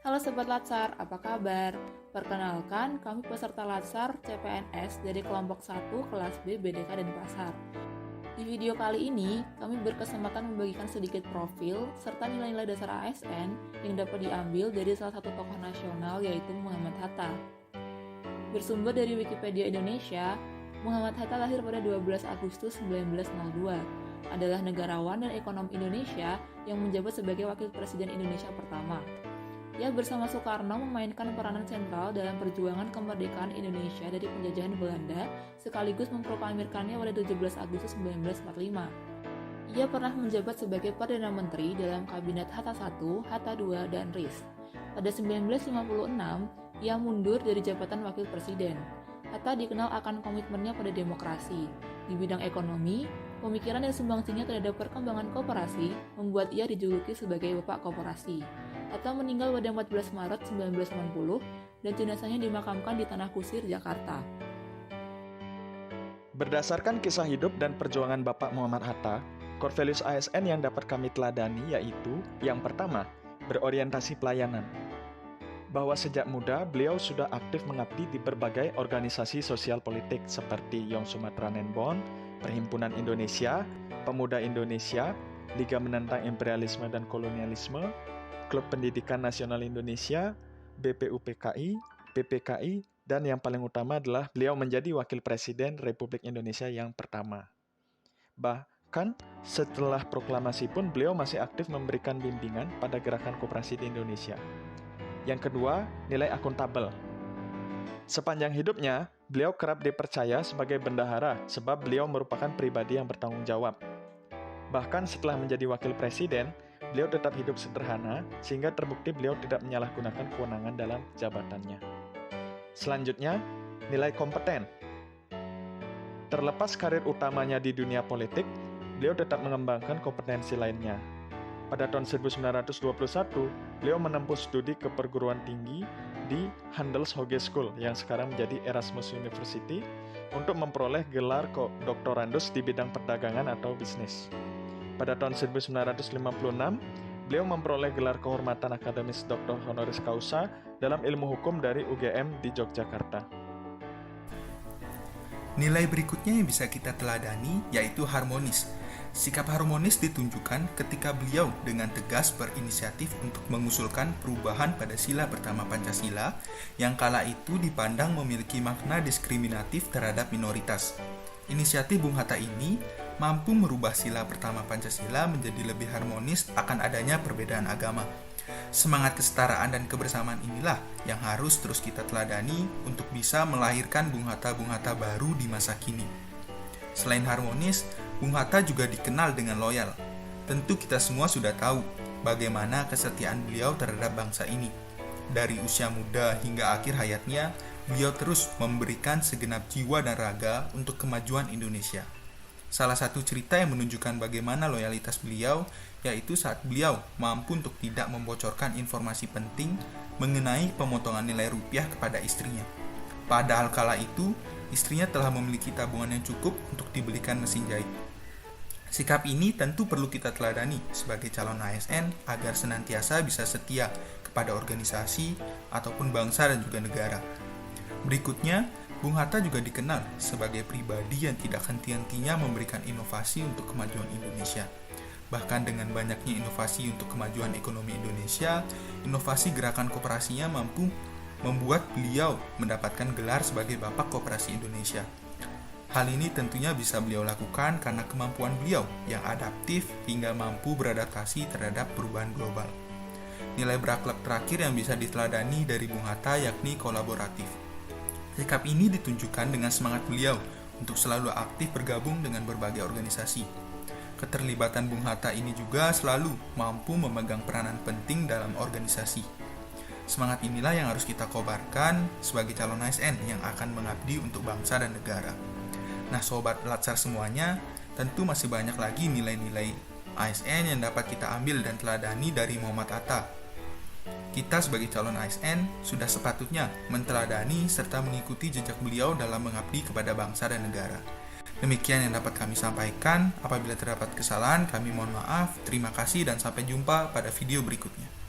Halo Sobat Latsar, apa kabar? Perkenalkan, kami peserta Latsar CPNS dari kelompok 1 kelas B BDK Denpasar. Di video kali ini, kami berkesempatan membagikan sedikit profil serta nilai-nilai dasar ASN yang dapat diambil dari salah satu tokoh nasional yaitu Muhammad Hatta. Bersumber dari Wikipedia Indonesia, Muhammad Hatta lahir pada 12 Agustus 1902, adalah negarawan dan ekonom Indonesia yang menjabat sebagai Wakil Presiden Indonesia pertama. Ia bersama Soekarno memainkan peranan sentral dalam perjuangan kemerdekaan Indonesia dari penjajahan Belanda sekaligus memproklamirkannya pada 17 Agustus 1945. Ia pernah menjabat sebagai Perdana Menteri dalam Kabinet Hatta I, Hatta II, dan RIS. Pada 1956, ia mundur dari jabatan Wakil Presiden. Hatta dikenal akan komitmennya pada demokrasi. Di bidang ekonomi, pemikiran dan sumbangsinya terhadap perkembangan koperasi membuat ia dijuluki sebagai Bapak Koperasi. Hatta meninggal pada 14 Maret 1990 dan jenazahnya dimakamkan di Tanah Kusir, Jakarta. Berdasarkan kisah hidup dan perjuangan Bapak Muhammad Hatta, core values ASN yang dapat kami teladani yaitu yang pertama, berorientasi pelayanan. Bahwa sejak muda beliau sudah aktif mengabdi di berbagai organisasi sosial politik seperti Young Sumatra Nenbon, Perhimpunan Indonesia, Pemuda Indonesia, Liga Menentang Imperialisme dan Kolonialisme, Klub Pendidikan Nasional Indonesia, BPUPKI, PPKI, dan yang paling utama adalah beliau menjadi Wakil Presiden Republik Indonesia yang pertama. Bahkan setelah proklamasi pun beliau masih aktif memberikan bimbingan pada gerakan koperasi di Indonesia. Yang kedua, nilai akuntabel. Sepanjang hidupnya, beliau kerap dipercaya sebagai bendahara sebab beliau merupakan pribadi yang bertanggung jawab. Bahkan setelah menjadi Wakil Presiden, beliau tetap hidup sederhana, sehingga terbukti beliau tidak menyalahgunakan kewenangan dalam jabatannya. Selanjutnya, nilai kompeten. Terlepas karir utamanya di dunia politik, beliau tetap mengembangkan kompetensi lainnya. Pada tahun 1921, beliau menempuh studi ke perguruan tinggi di Handelshogeschool yang sekarang menjadi Erasmus University untuk memperoleh gelar doktorandus di bidang perdagangan atau bisnis. Pada tahun 1956, beliau memperoleh gelar kehormatan akademis Dr. Honoris Causa dalam ilmu hukum dari UGM di Yogyakarta. Nilai berikutnya yang bisa kita teladani yaitu harmonis. Sikap harmonis ditunjukkan ketika beliau dengan tegas berinisiatif untuk mengusulkan perubahan pada sila pertama Pancasila yang kala itu dipandang memiliki makna diskriminatif terhadap minoritas. Inisiatif Bung Hatta ini mampu merubah sila pertama Pancasila menjadi lebih harmonis akan adanya perbedaan agama. Semangat kesetaraan dan kebersamaan inilah yang harus terus kita teladani untuk bisa melahirkan Bung Hatta baru di masa kini. Selain harmonis, Bung Hatta juga dikenal dengan loyal. Tentu kita semua sudah tahu bagaimana kesetiaan beliau terhadap bangsa ini. Dari usia muda hingga akhir hayatnya, beliau terus memberikan segenap jiwa dan raga untuk kemajuan Indonesia. Salah satu cerita yang menunjukkan bagaimana loyalitas beliau yaitu saat beliau mampu untuk tidak membocorkan informasi penting mengenai pemotongan nilai rupiah kepada istrinya. Padahal kala itu, istrinya telah memiliki tabungan yang cukup untuk dibelikan mesin jahit. Sikap ini tentu perlu kita teladani sebagai calon ASN agar senantiasa bisa setia kepada organisasi ataupun bangsa dan juga negara. Berikutnya, Bung Hatta juga dikenal sebagai pribadi yang tidak henti-hentinya memberikan inovasi untuk kemajuan Indonesia. Bahkan dengan banyaknya inovasi untuk kemajuan ekonomi Indonesia, inovasi gerakan koperasinya mampu membuat beliau mendapatkan gelar sebagai Bapak Koperasi Indonesia. Hal ini tentunya bisa beliau lakukan karena kemampuan beliau yang adaptif hingga mampu beradaptasi terhadap perubahan global. Nilai berakhlak terakhir yang bisa diteladani dari Bung Hatta yakni kolaboratif. Sikap ini ditunjukkan dengan semangat beliau untuk selalu aktif bergabung dengan berbagai organisasi. Keterlibatan Bung Hatta ini juga selalu mampu memegang peranan penting dalam organisasi. Semangat inilah yang harus kita kobarkan sebagai calon ASN yang akan mengabdi untuk bangsa dan negara. Nah, Sobat Latsar semuanya, tentu masih banyak lagi nilai-nilai ASN yang dapat kita ambil dan teladani dari Muhammad Hatta. Kita sebagai calon ASN sudah sepatutnya menteladani serta mengikuti jejak beliau dalam mengabdi kepada bangsa dan negara. Demikian yang dapat kami sampaikan. Apabila terdapat kesalahan, kami mohon maaf. Terima kasih dan sampai jumpa pada video berikutnya.